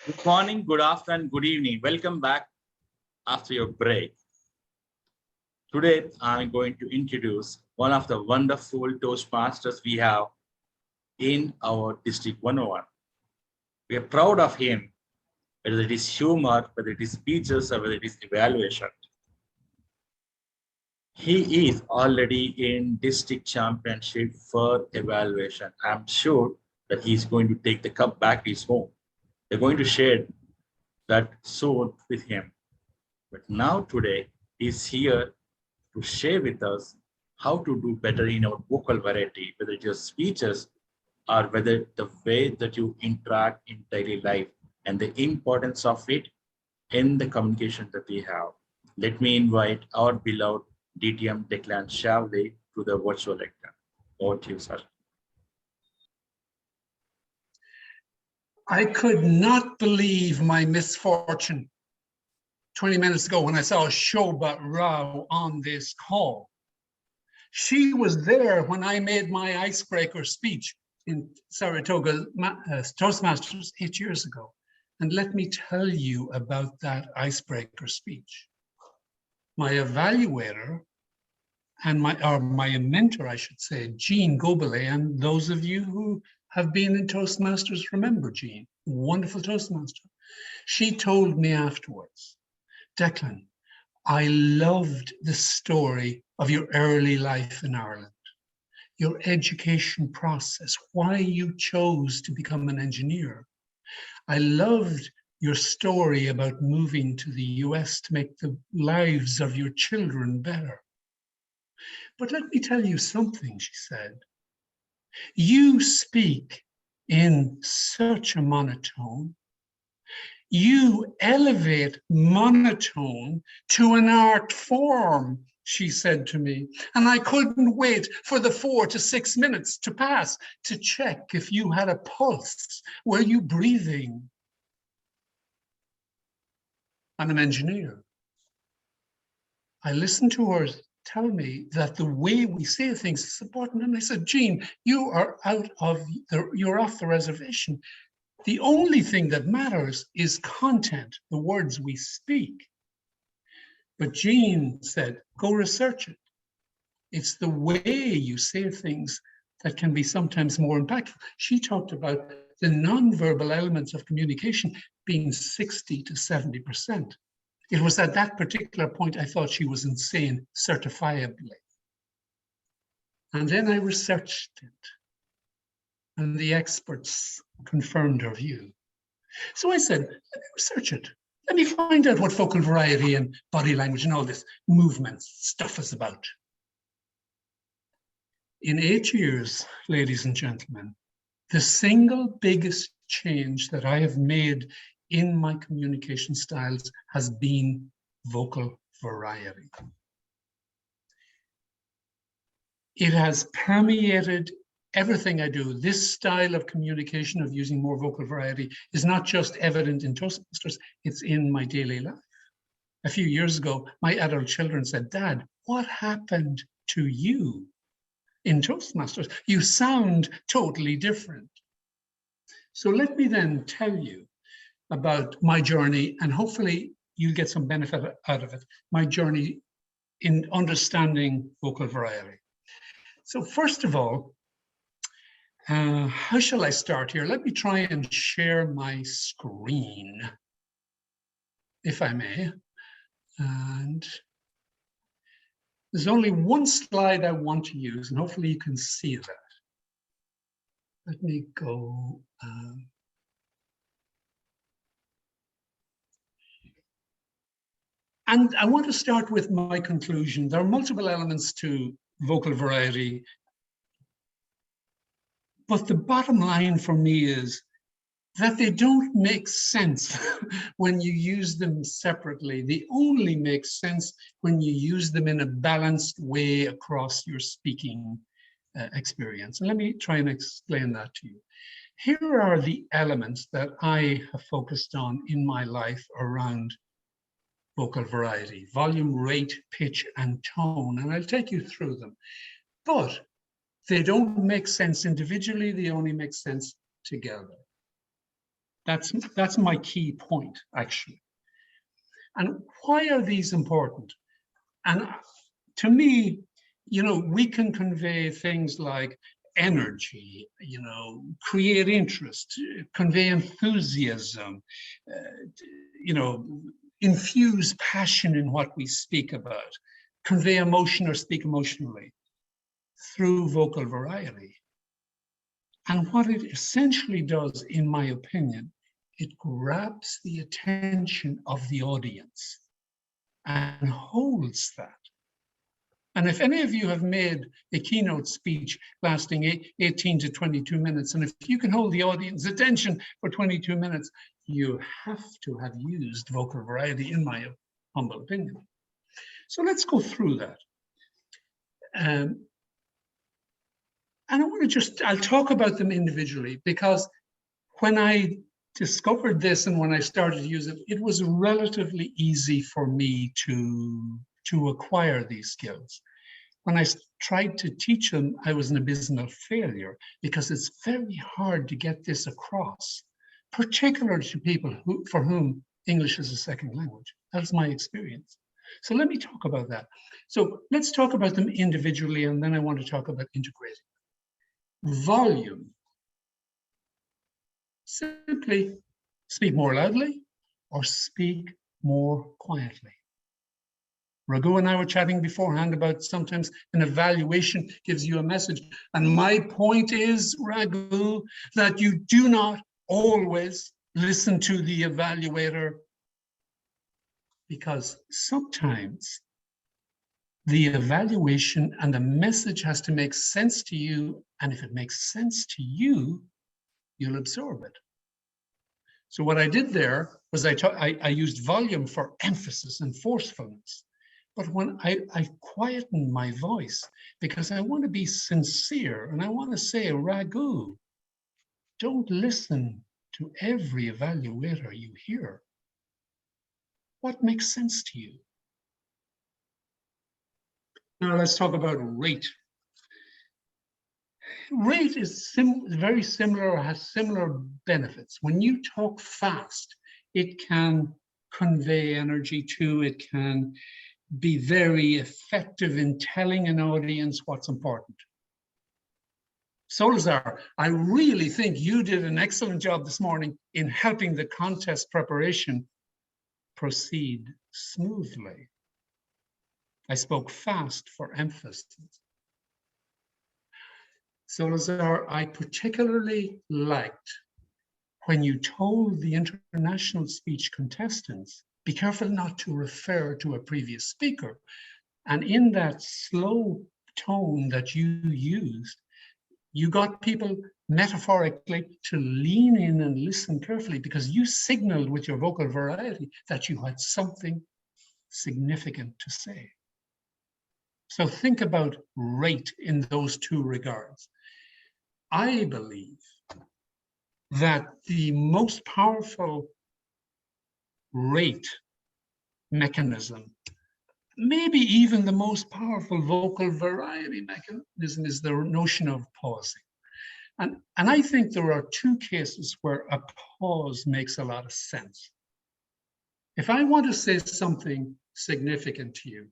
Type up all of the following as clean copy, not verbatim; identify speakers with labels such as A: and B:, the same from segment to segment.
A: Good morning, good afternoon, good evening. Welcome back after your break. Today, I'm going to introduce one of the wonderful Toastmasters we have in our District 101. We are proud of him, whether it is humor, whether it is speeches, or whether it is evaluation. He is already in District Championship for evaluation. I'm sure that he's going to take the cup back to his home. They're going to share that soon with him. But now today, he's here to share with us how to do better in our vocal variety, whether it's your speeches or whether the way that you interact in daily life and the importance of it in the communication that we have. Let me invite our beloved DTM Declan to the virtual lecture. Over to you, sir.
B: I could not believe my misfortune 20 minutes ago when I saw Shoba Rao on this call. She was there when I made my icebreaker speech in Saratoga Toastmasters 8 years ago. And let me tell you about that icebreaker speech. My evaluator and my mentor, I should say, Jean Gobele, and those of you who have been in Toastmasters remember Jean, wonderful Toastmaster. She told me afterwards, Declan, I loved the story of your early life in Ireland, your education process, why you chose to become an engineer. I loved your story about moving to the US to make the lives of your children better. But let me tell you something, she said. You speak in such a monotone. You elevate monotone to an art form, she said to me. And I couldn't wait for the 4 to 6 minutes to pass to check if you had a pulse. Were you breathing? I'm an engineer. I listened to her tell me that the way we say things is important. And I said, Jean, you're off the reservation. The only thing that matters is content, the words we speak. But Jean said, go research it. It's the way you say things that can be sometimes more impactful. She talked about the nonverbal elements of communication being 60 to 70%. It was at that particular point I thought she was insane, certifiably. And then I researched it, and the experts confirmed her view. So I said, let me research it. Let me find out what vocal variety and body language and all this movement stuff is about. In 8 years, ladies and gentlemen, the single biggest change that I have made in my communication styles has been vocal variety. It has permeated everything I do. This style of communication of using more vocal variety is not just evident in Toastmasters, it's in my daily life. A few years ago, my adult children said, Dad, what happened to you in Toastmasters? You sound totally different. So let me then tell you about my journey, and hopefully you'll get some benefit out of it, my journey in understanding vocal variety. So first of all, how shall I start here? Let me try and share my screen, if I may. And there's only one slide I want to use, and hopefully you can see that. Let me go. And I want to start with my conclusion. There are multiple elements to vocal variety, but the bottom line for me is that they don't make sense when you use them separately. They only make sense when you use them in a balanced way across your speaking experience. And let me try and explain that to you. Here are the elements that I have focused on in my life around vocal variety: volume, rate, pitch, and tone. And I'll take you through them. But they don't make sense individually, they only make sense together. That's my key point, actually. And why are these important? And to me, you know, we can convey things like energy, you know, create interest, convey enthusiasm, you know, infuse passion in what we speak about, convey emotion or speak emotionally through vocal variety. And what it essentially does, in my opinion, it grabs the attention of the audience and holds that. And if any of you have made a keynote speech lasting 18 to 22 minutes, and if you can hold the audience attention for 22 minutes, you have to have used vocal variety, in my humble opinion. So let's go through that. And I want to I'll talk about them individually, because when I discovered this and when I started to use it, it was relatively easy for me to acquire these skills. When I tried to teach them, I was an abysmal failure, because it's very hard to get this across, particularly to people for whom English is a second language. That's my experience. So let me talk about that. So let's talk about them individually, and then I want to talk about integrating. Volume. Simply speak more loudly or speak more quietly. Raghu and I were chatting beforehand about sometimes an evaluation gives you a message. And my point is, Raghu, that you do not always listen to the evaluator, because sometimes the evaluation and the message has to make sense to you. And if it makes sense to you, you'll absorb it. So what I did there was I used volume for emphasis and forcefulness. But when I quietened my voice, because I want to be sincere and I want to say, Raghu, don't listen to every evaluator you hear. What makes sense to you? Now let's talk about rate. Rate is very similar, or has similar benefits. When you talk fast, it can convey energy too. It can be very effective in telling an audience what's important. Solazar, I really think you did an excellent job this morning in helping the contest preparation proceed smoothly. I spoke fast for emphasis. Solazar, I particularly liked when you told the international speech contestants, be careful not to refer to a previous speaker. And in that slow tone that you used, you got people metaphorically to lean in and listen carefully, because you signaled with your vocal variety that you had something significant to say. So think about rate in those two regards. I believe that the most powerful rate mechanism, maybe even the most powerful vocal variety mechanism, is the notion of pausing. And I think there are two cases where a pause makes a lot of sense. If I want to say something significant to you,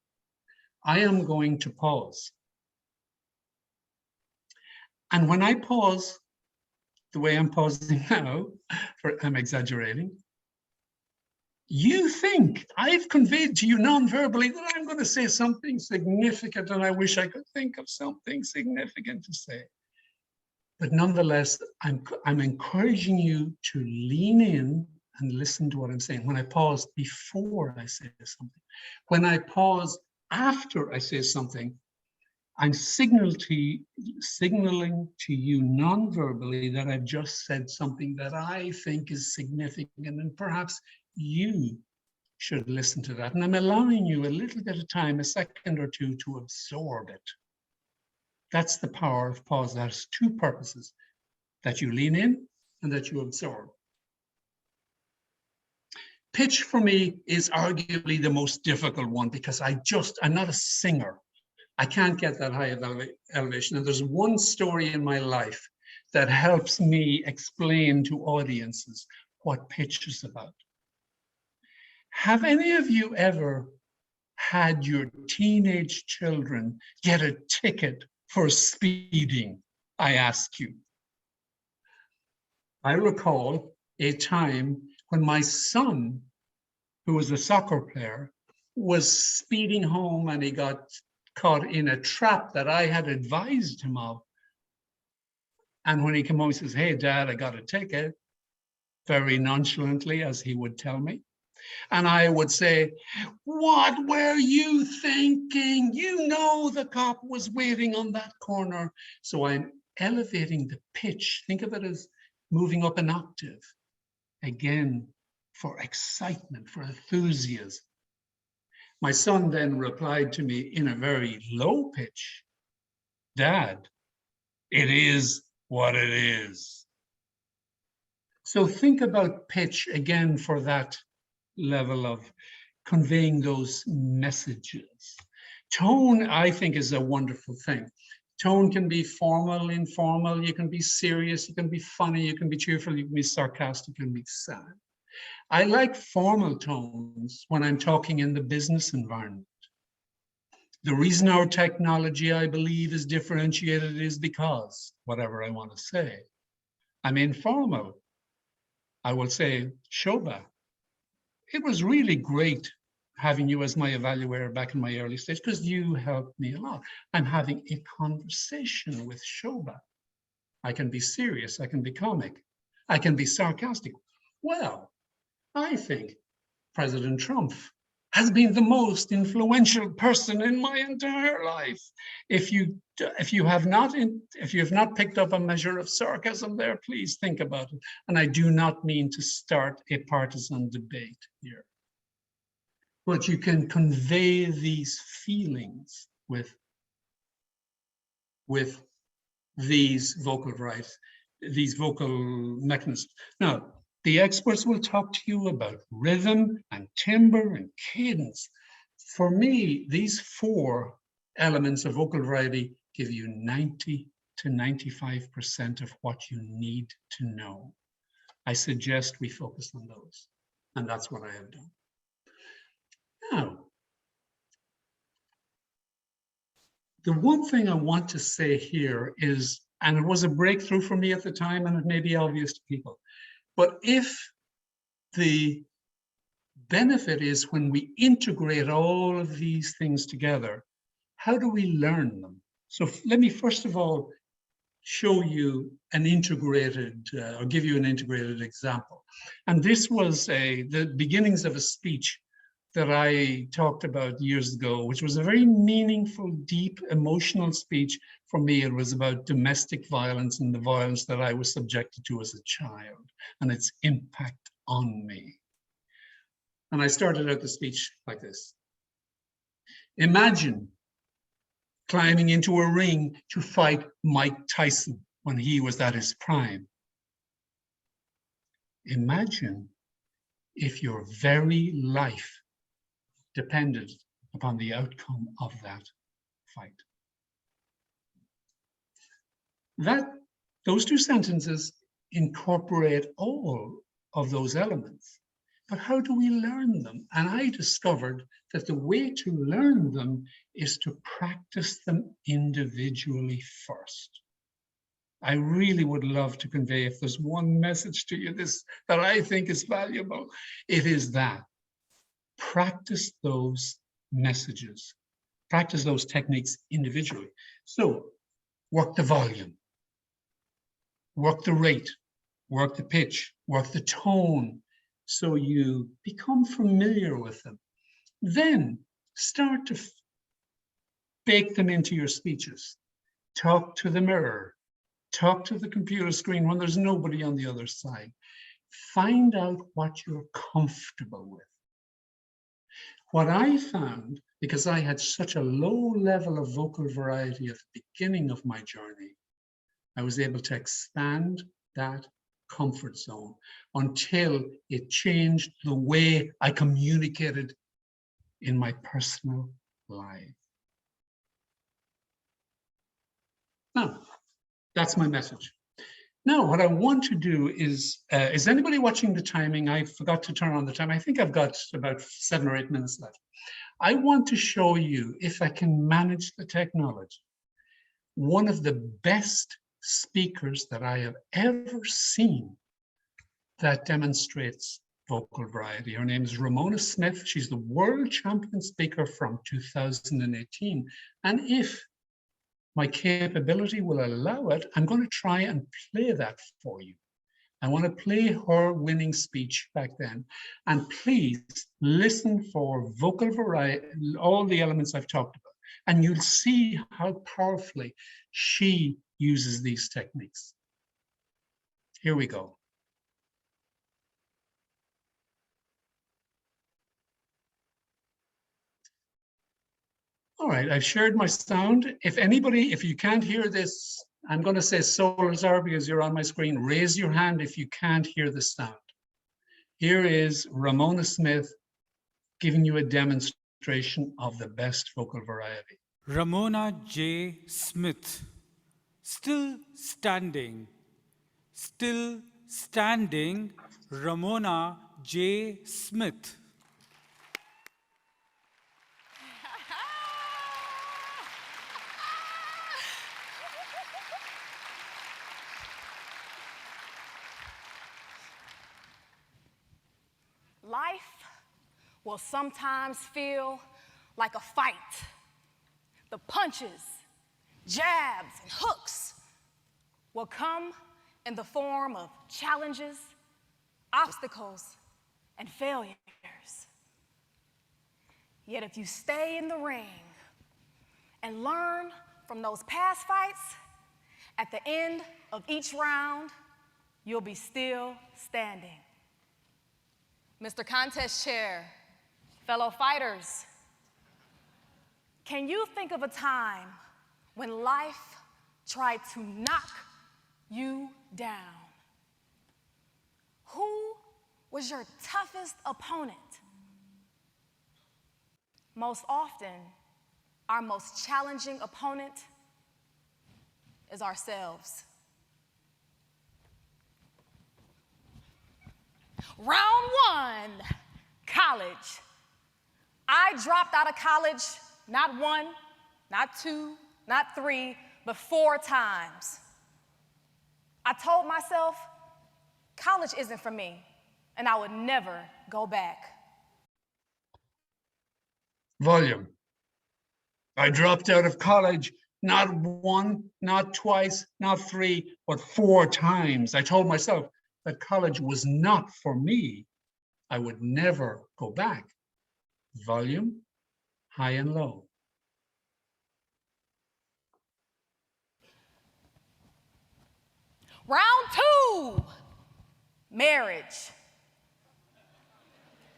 B: I am going to pause. And when I pause, the way I'm pausing now, I'm exaggerating, you think I've conveyed to you non-verbally that I'm going to say something significant, and I wish I could think of something significant to say. But nonetheless, I'm encouraging you to lean in and listen to what I'm saying. When I pause before I say something, when I pause after I say something, I'm signaling to you non-verbally that I've just said something that I think is significant, and perhaps you should listen to that. And I'm allowing you a little bit of time, a second or two, to absorb it. That's the power of pause. That has two purposes: that you lean in and that you absorb. Pitch for me is arguably the most difficult one, because I'm not a singer. I can't get that high of elevation. And there's one story in my life that helps me explain to audiences what pitch is about. Have any of you ever had your teenage children get a ticket for speeding? I ask you. I recall a time when my son, who was a soccer player, was speeding home and he got caught in a trap that I had advised him of. And when he came home, he says, "Hey, Dad, I got a ticket," very nonchalantly, as he would tell me. And I would say, "What were you thinking? You know the cop was waiting on that corner." So I'm elevating the pitch. Think of it as moving up an octave. Again, for excitement, for enthusiasm. My son then replied to me in a very low pitch, "Dad, it is what it is." So think about pitch again for that level of conveying those messages. Tone, I think, is a wonderful thing. Tone can be formal, informal, you can be serious, you can be funny, you can be cheerful, you can be sarcastic, you can be sad. I like formal tones when I'm talking in the business environment. The reason our technology, I believe, is differentiated is because, whatever I want to say, I'm informal. I will say, "Shoba, it was really great having you as my evaluator back in my early stage because you helped me a lot. I'm having a conversation with Shoba. I can be serious, I can be comic, I can be sarcastic. Well, I think President Trump has been the most influential person in my entire life. If you have not picked up a measure of sarcasm there, please think about it. And I do not mean to start a partisan debate here, but you can convey these feelings with these vocal rights, these vocal mechanisms. Now, the experts will talk to you about rhythm and timbre and cadence. For me, these four elements of vocal variety give you 90 to 95% of what you need to know. I suggest we focus on those, and that's what I have done. Now, the one thing I want to say here is, and it was a breakthrough for me at the time, and it may be obvious to people, but if the benefit is when we integrate all of these things together, how do we learn them? So let me first of all show you an integrated, or give you an integrated example. And this was the beginnings of a speech that I talked about years ago, which was a very meaningful, deep, emotional speech. For me, it was about domestic violence and the violence that I was subjected to as a child and its impact on me. And I started out the speech like this. Imagine climbing into a ring to fight Mike Tyson when he was at his prime. Imagine if your very life depended upon the outcome of that fight. Those two sentences incorporate all of those elements. But how do we learn them? And I discovered that the way to learn them is to practice them individually first. I really would love to convey, if there's one message to you that I think is valuable, it is that. Practice those messages, practice those techniques individually. So work the volume, work the rate, work the pitch, work the tone, so you become familiar with them. Then start to bake them into your speeches. Talk to the mirror, talk to the computer screen when there's nobody on the other side. Find out what you're comfortable with. What I found, because I had such a low level of vocal variety at the beginning of my journey, I was able to expand that comfort zone until it changed the way I communicated in my personal life. Now, that's my message. Now, what I want to do is anybody watching the timing? I forgot to turn on the time. I think I've got about 7 or 8 minutes left. I want to show you, if I can manage the technology, one of the best speakers that I have ever seen that demonstrates vocal variety. Her name is Ramona Smith. She's the world champion speaker from 2018. And if my capability will allow it, I'm going to try and play that for you. I want to play her winning speech back then. And please listen for vocal variety, all the elements I've talked about, and you'll see how powerfully she uses these techniques. Here we go. All right, I've shared my sound. If you can't hear this, I'm going to say Solazar because you're on my screen. Raise your hand if you can't hear the sound. Here is Ramona Smith giving you a demonstration of the best vocal variety.
C: Ramona J. Smith, still standing, Ramona J. Smith.
D: Life will sometimes feel like a fight. The punches, jabs, and hooks will come in the form of challenges, obstacles, and failures. Yet if you stay in the ring and learn from those past fights, at the end of each round, you'll be still standing. Mr. Contest Chair, fellow fighters, can you think of a time when life tried to knock you down? Who was your toughest opponent? Most often, our most challenging opponent is ourselves. Round 1, college. I dropped out of college not 1, not 2, not 3, but 4 times. I told myself, college isn't for me, and I would never go back.
B: Volume. I dropped out of college not 1, not twice, not 3, but 4 times. I told myself that college was not for me. I would never go back. Volume, high and low.
D: Round 2, marriage.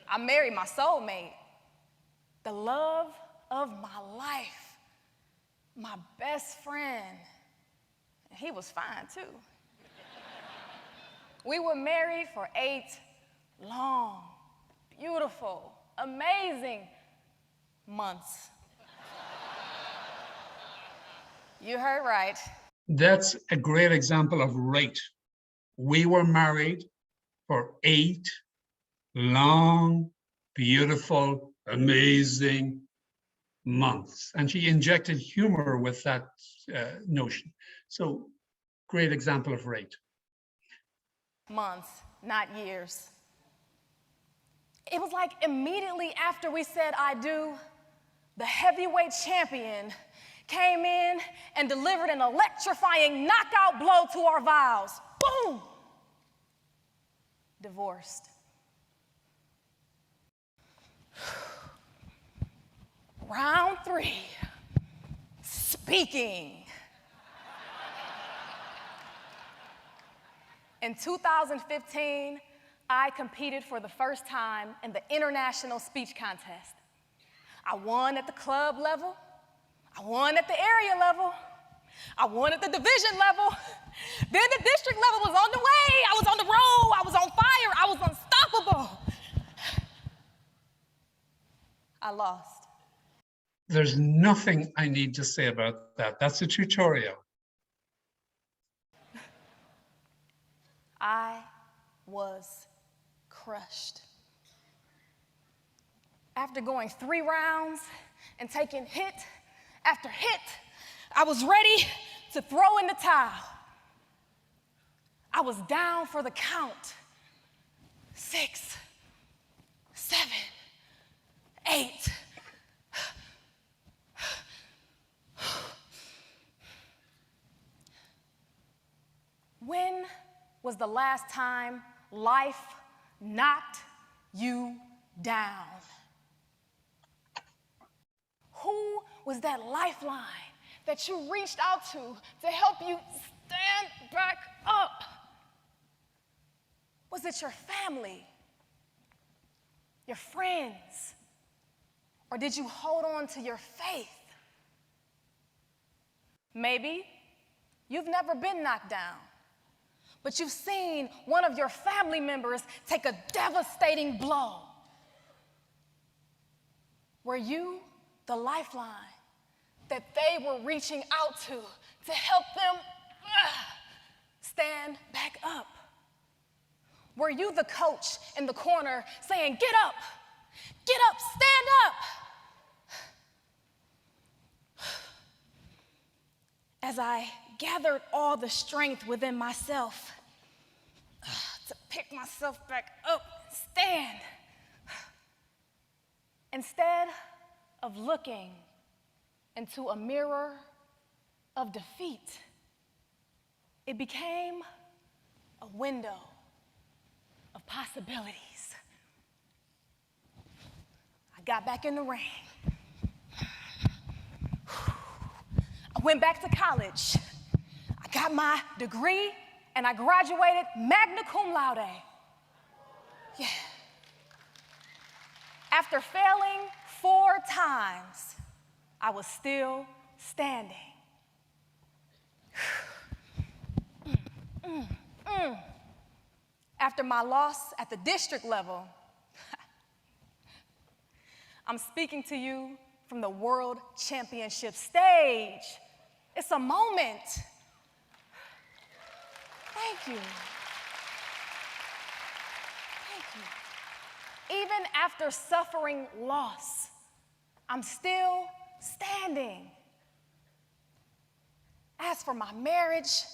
D: I married my soulmate, the love of my life, my best friend. He was fine too. We were married for 8 long, beautiful, amazing months. You heard right.
B: That's a great example of rate. We were married for 8 long, beautiful, amazing months. And she injected humor with that notion. So great example of rate.
D: Months, not years. It was like immediately after we said I do, the heavyweight champion came in and delivered an electrifying knockout blow to our vows. Boom! Divorced. Round 3, speaking. In 2015, I competed for the first time in the International Speech Contest. I won at the club level, I won at the area level, I won at the division level, then the district level was on the way, I was on the road, I was on fire, I was unstoppable. I lost.
B: There's nothing I need to say about that. That's a tutorial.
D: I was crushed. After going 3 rounds and taking hit after hit, I was ready to throw in the towel. I was down for the count. 6, 7, 8. When was the last time life knocked you down? Who was that lifeline that you reached out to help you stand back up? Was it your family, your friends, or did you hold on to your faith? Maybe you've never been knocked down, but you've seen one of your family members take a devastating blow. Were you the lifeline that they were reaching out to help them stand back up? Were you the coach in the corner saying, get up, stand up? As I gathered all the strength within myself to pick myself back up, stand, instead of looking into a mirror of defeat, it became a window of possibilities. I got back in the ring. I went back to college. I got my degree and I graduated magna cum laude. Yeah. After failing 4 times, I was still standing. After my loss at the district level, I'm speaking to you from the World Championship stage. It's a moment. Thank you. Thank you. Even after suffering loss, I'm still standing. As for my marriage,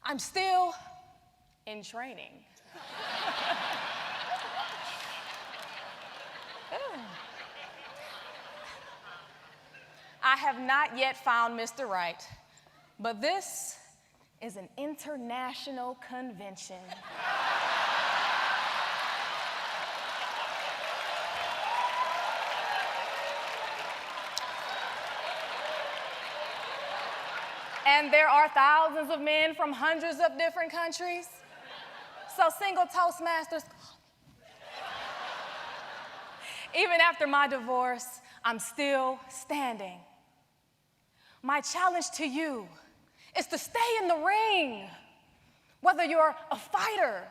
D: I'm still in training. I have not yet found Mr. Right, but this is an international convention. And there are thousands of men from hundreds of different countries. So single Toastmasters, even after my divorce, I'm still standing. My challenge to you is to stay in the ring, whether you're a fighter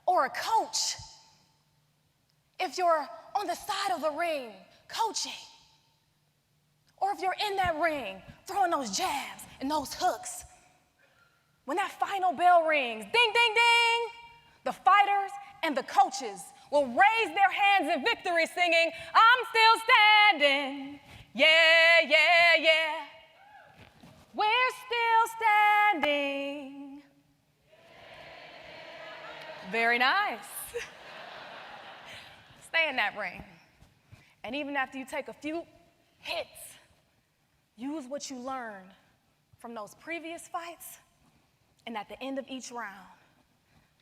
D: or a coach. If you're on the side of the ring coaching, or if you're in that ring throwing those jabs and those hooks, when that final bell rings, ding, ding, ding, the fighters and the coaches will raise their hands in victory singing, I'm still standing, yeah, yeah, yeah. We're still standing. Very nice. Stay in that ring. And even after you take a few hits, use what you learned from those previous fights, and at the end of each round,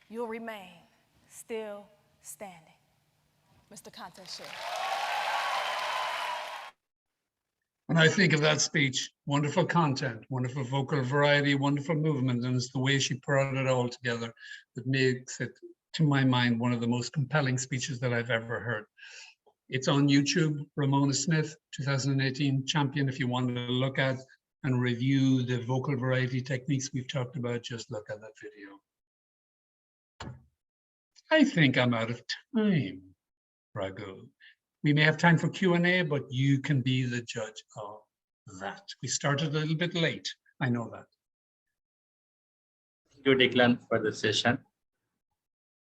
D: you'll remain still standing. Mr. Contest Chair.
B: When I think of that speech, wonderful content, wonderful vocal variety, wonderful movement, and it's the way she brought it all together that makes it, to my mind, one of the most compelling speeches that I've ever heard. It's on YouTube, Ramona Smith, 2018 champion. If you want to look at and review the vocal variety techniques we've talked about, just look at that video. I think I'm out of time, Raghu. We may have time for Q&A, but you can be the judge of that. We started a little bit late, I know that.
A: you, Declan, for the session.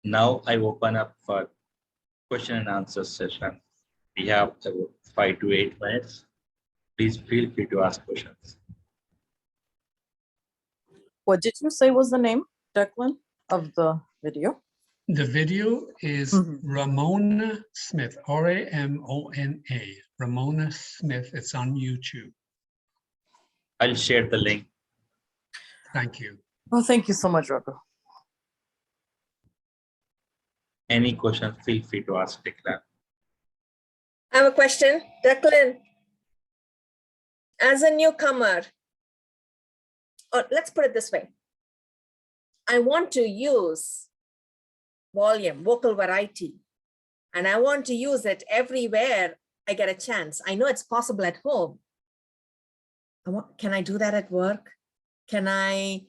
A: Now I open up for question and answer session. We have about 5 to 8 minutes. Please feel free to ask questions.
E: What did you say was the name, Declan, of the video?
B: The video is Ramona Smith, R-A-M-O-N-A, Ramona Smith. It's on YouTube.
A: I'll share the link.
B: Thank you.
E: Oh, thank you so much, Raghu.
A: Any question, feel free to ask Declan.
F: I have a question. Declan, as a newcomer, or let's put it this way, I want to use volume, vocal variety, and I want to use it everywhere I get a chance. I know it's possible at home. Can I do that at work? Can I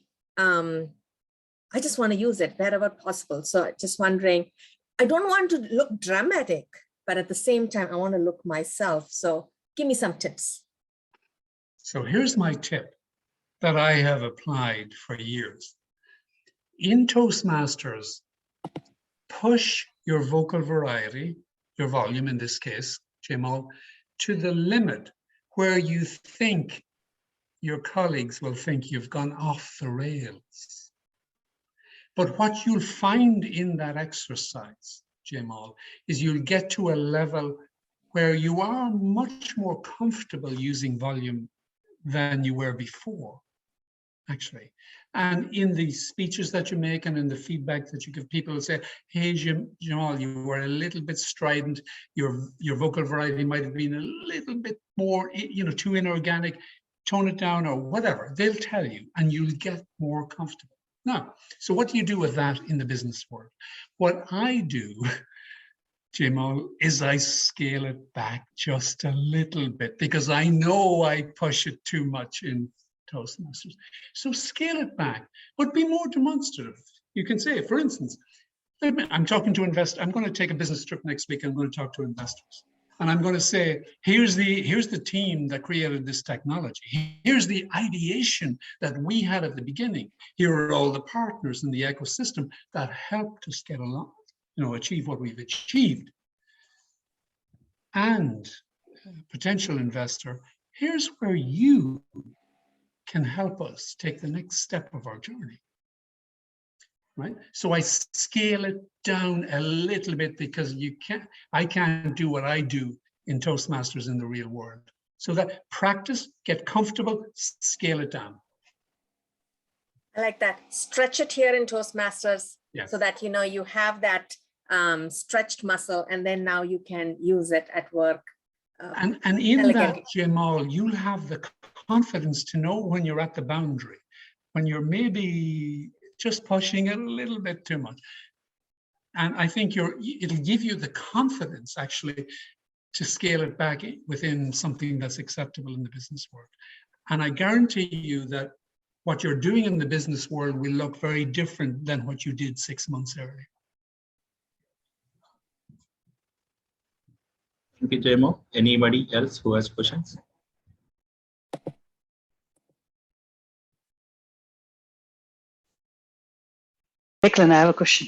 F: just want to use it wherever possible. So just wondering, I don't want to look dramatic, but at the same time, I want to look myself. So give me some tips.
B: So here's my tip that I have applied for years. In Toastmasters, push your vocal variety, your volume in this case, Jaymol, to the limit where you think your colleagues will think you've gone off the rails. But what you'll find in that exercise, Jaymol, is you'll get to a level where you are much more comfortable using volume than you were before, actually. And in the speeches that you make and in the feedback that you give, people will say, hey, Jaymol, you were a little bit strident. Your vocal variety might have been a little bit more, too inorganic. Tone it down or whatever. They'll tell you, and you'll get more comfortable. Now, so what do you do with that in the business world? What I do, Jaymol, is I scale it back just a little bit because I know I push it too much in Toastmasters. So scale it back, but be more demonstrative. You can say, for instance, I'm talking to investors. I'm going to take a business trip next week. I'm going to talk to investors. And I'm going to say, here's the team that created this technology. Here's the ideation that we had at the beginning. Here are all the partners in the ecosystem that helped us get along, achieve what we've achieved. And potential investor, here's where you can help us take the next step of our journey. Right? So I scale it down a little bit because I can't do what I do in Toastmasters in the real world. So that practice, get comfortable, scale it down.
F: I like that. Stretch it here in Toastmasters
B: Yes.
F: so that, you have that stretched muscle, and then now you can use it at work.
B: And in
F: elegantly.
B: that, Jaymol, you'll have the confidence to know when you're at the boundary, when you're maybe just pushing it a little bit too much. And I think it'll give you the confidence actually to scale it back within something that's acceptable in the business world. And I guarantee you that what you're doing in the business world will look very different than what you did 6 months earlier.
A: Thank you, Jaymol. Anybody else who has questions?
G: Declan, I have a question.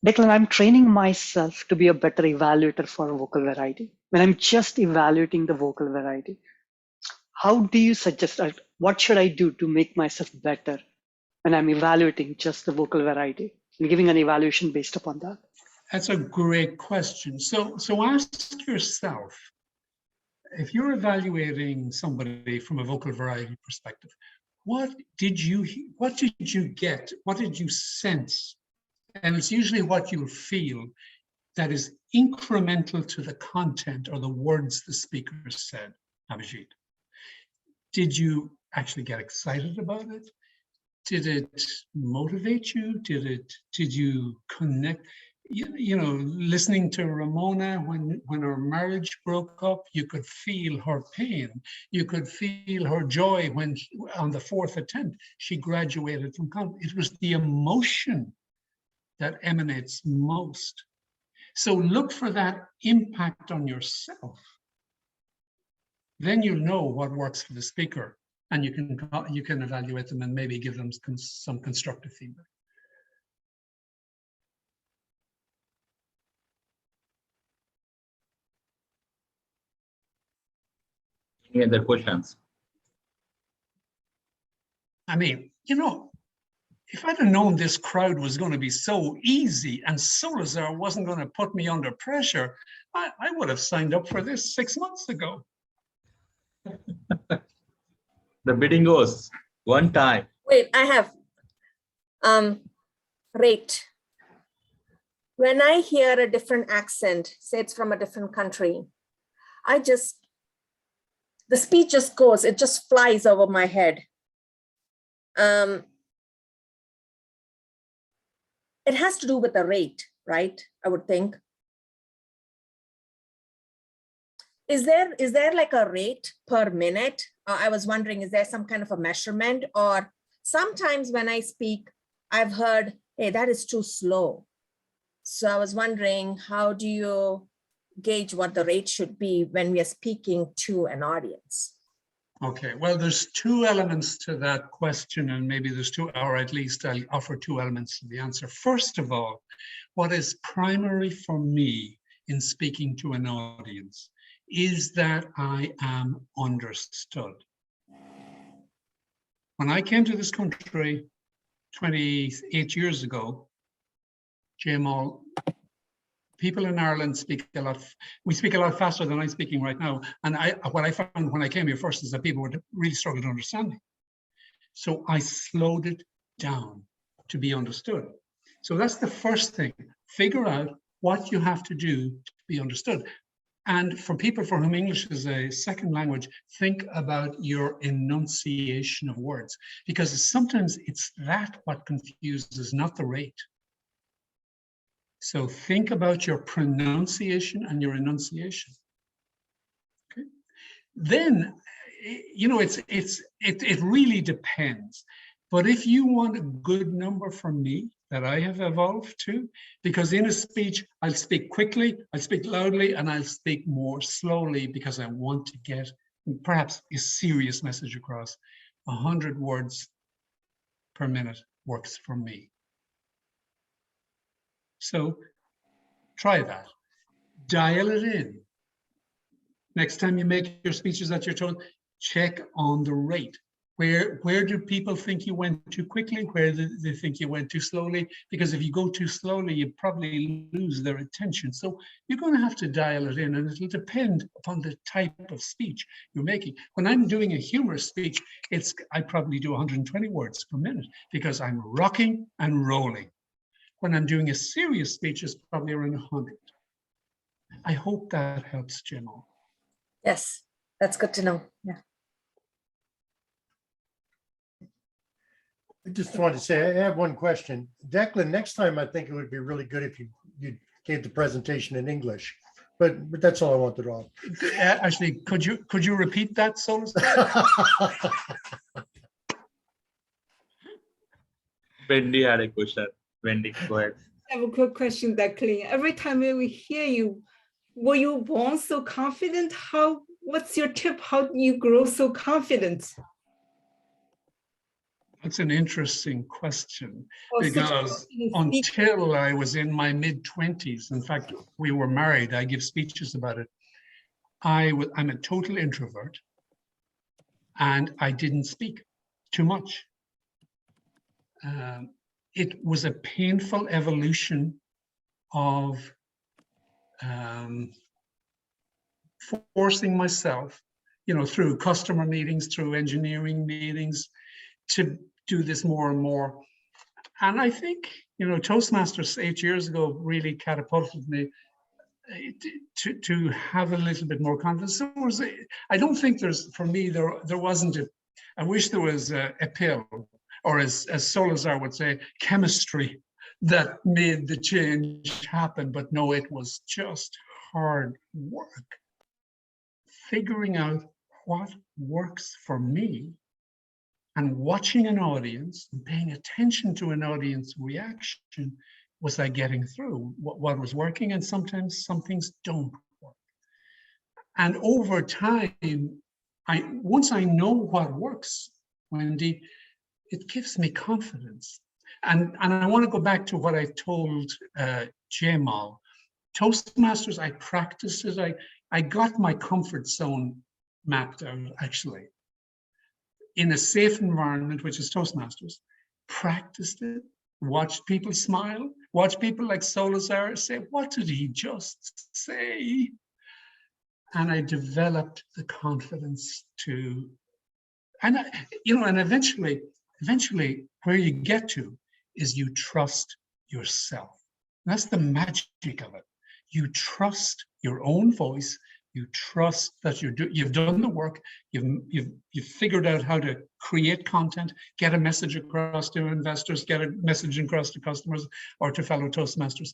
G: Declan, I'm training myself to be a better evaluator for vocal variety. When I'm just evaluating the vocal variety, how do you suggest, what should I do to make myself better when I'm evaluating just the vocal variety and giving an evaluation based upon that?
B: That's a great question. So ask yourself, if you're evaluating somebody from a vocal variety perspective, what did you get? What did you sense? And it's usually what you feel that is incremental to the content or the words the speaker said, Abhijit. Did you actually get excited about it? Did it motivate you? Did you connect? Listening to Ramona when her marriage broke up, you could feel her pain. You could feel her joy when on the 4th attempt, she graduated from college. It was the emotion that emanates most. So look for that impact on yourself. Then you'll know what works for the speaker and you can evaluate them and maybe give them some constructive feedback.
A: Any other questions?
B: I mean, you know, if I'd have known this crowd was going to be so easy and Solazar wasn't going to put me under pressure, I would have signed up for this 6 months ago.
A: The bidding goes one time.
F: Wait, I have rate. When I hear a different accent, say it's from a different country, the speech just goes, it just flies over my head. It has to do with the rate, right? I would think. Is there like a rate per minute? I was wondering, is there some kind of a measurement? Or sometimes when I speak, I've heard, hey, that is too slow. So I was wondering, how do you gauge what the rate should be when we are speaking to an audience?
B: Okay, well, there's two elements to that question, and maybe there's two, or at least I'll offer two elements to the answer. First of all, what is primary for me in speaking to an audience is that I am understood. When I came to this country 28 years ago, Jaymol, people in Ireland we speak a lot faster than I'm speaking right now. And what I found when I came here first is that people were really struggling to understand me. So I slowed it down to be understood. So that's the first thing. Figure out what you have to do to be understood. And for people for whom English is a second language, think about your enunciation of words, because sometimes it's that what confuses, not the rate. So think about your pronunciation and your enunciation. Okay. Then, you know, it really depends. But if you want a good number from me that I have evolved to, because in a speech, I'll speak quickly, I'll speak loudly, and I'll speak more slowly because I want to get perhaps a serious message across. 100 words per minute works for me. So try that. Dial it in. Next time you make your speeches at your tone, check on the rate. Where do people think you went too quickly? Where do they think you went too slowly? Because if you go too slowly, you probably lose their attention. So you're going to have to dial it in, and it'll depend upon the type of speech you're making. When I'm doing a humorous speech, I probably do 120 words per minute because I'm rocking and rolling. When I'm doing a serious speech, it's probably around 100. I hope that helps, Jaymol.
F: Yes, that's good to know. Yeah.
H: I just wanted to say, I have one question. Declan, next time I think it would be really good if you gave the presentation in English, but that's all I wanted to offer.
B: Actually, could you repeat that, Solus?
A: Wendy had a question. Wendy, go ahead.
I: I have a quick question, Declan. Every time we hear you, were you born so confident? What's your tip? How do you grow so confident?
B: That's an interesting question,
I: Oh,
B: because until I was in my mid-20s, in fact, we were married, I give speeches about it, I'm a total introvert, and I didn't speak too much. It was a painful evolution of forcing myself, you know, through customer meetings, through engineering meetings, to do this more and more. And I think, you know, Toastmasters 8 years ago really catapulted me to have a little bit more confidence. I don't think for me, there wasn't I wish there was a pill, or as Solazar would say, chemistry that made the change happen. But no, it was just hard work. Figuring out what works for me, and watching an audience and paying attention to an audience reaction. Was I getting through what was working? And sometimes some things don't work. And over time, once I know what works, Wendy, it gives me confidence. And I want to go back to what I told Jaymol. Toastmasters, I practiced it. I got my comfort zone mapped out, actually, in a safe environment, which is Toastmasters. Practiced it, watched people smile, watched people like Solazar say, what did he just say? And I developed the confidence to, and and eventually where you get to is you trust yourself. That's the magic of it. You trust your own voice. You trust that you've done the work. You've figured out how to create content, get a message across to investors, get a message across to customers or to fellow Toastmasters.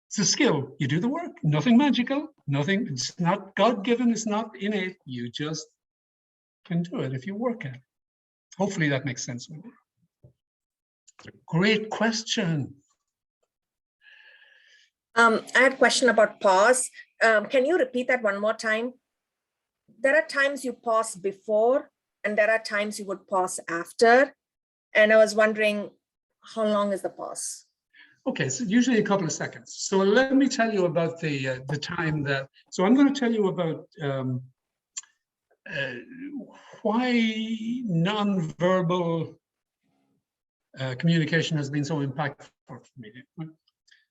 B: It's a skill. You do the work. Nothing magical. Nothing. It's not God-given. It's not innate. You just can do it if you work at it. Hopefully that makes sense. Great question.
F: I had a question about pause. Can you repeat that one more time? There are times you pause before and there are times you would pause after. And I was wondering, how long is the pause?
B: Okay, so usually a couple of seconds. So let me tell you about the time that, so I'm going to tell you about why nonverbal communication has been so impactful for me.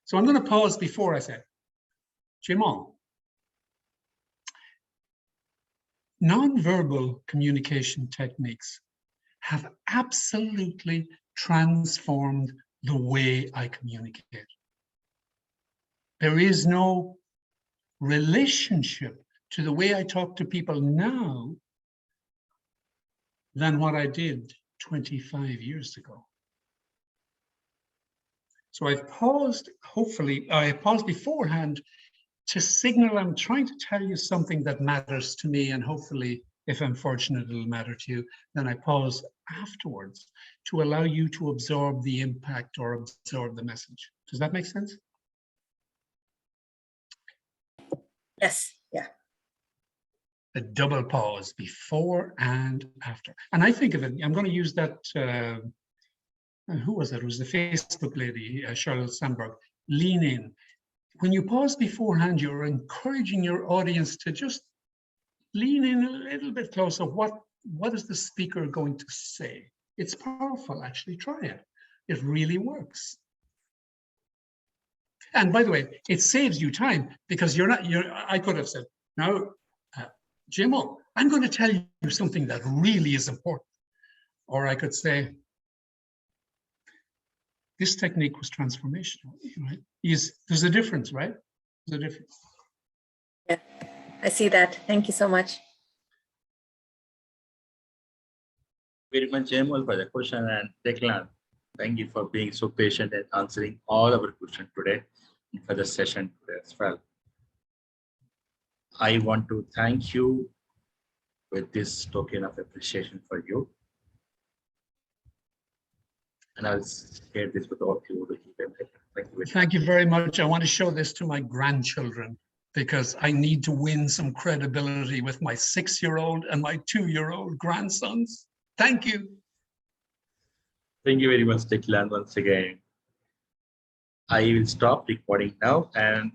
B: So I'm going to pause before I say, Jaymol, nonverbal communication techniques have absolutely transformed the way I communicate. There is no relationship to the way I talk to people now than what I did 25 years ago. So I've paused, hopefully, I paused beforehand to signal I'm trying to tell you something that matters to me, and hopefully, if I'm fortunate, it'll matter to you. Then I pause afterwards to allow you to absorb the impact or absorb the message. Does that make sense?
F: Yes, yeah.
B: A double pause before and after. And I think of it, I'm going to use that, who was it? It was the Facebook lady, Charlotte Sandberg. Lean in. When you pause beforehand, you're encouraging your audience to just lean in a little bit closer. What is the speaker going to say? It's powerful, actually. Try it. It really works. And by the way, it saves you time because I could have said, now, Jaymol, I'm going to tell you something that really is important. Or I could say, this technique was transformational, right? There's a difference, right? There's a difference.
F: Yeah, I see that. Thank you so much.
A: Very much, Jaymol, for the question, and Declan, thank you for being so patient and answering all our questions today and for the session today as well. I want to thank you with this token of appreciation for you. And I'll share this with all of you to keep it.
B: Thank you very much. I want to show this to my grandchildren because I need to win some credibility with my 6-year-old and my 2-year-old grandsons. Thank you.
A: Thank you very much, Declan, once again. I will stop recording now, and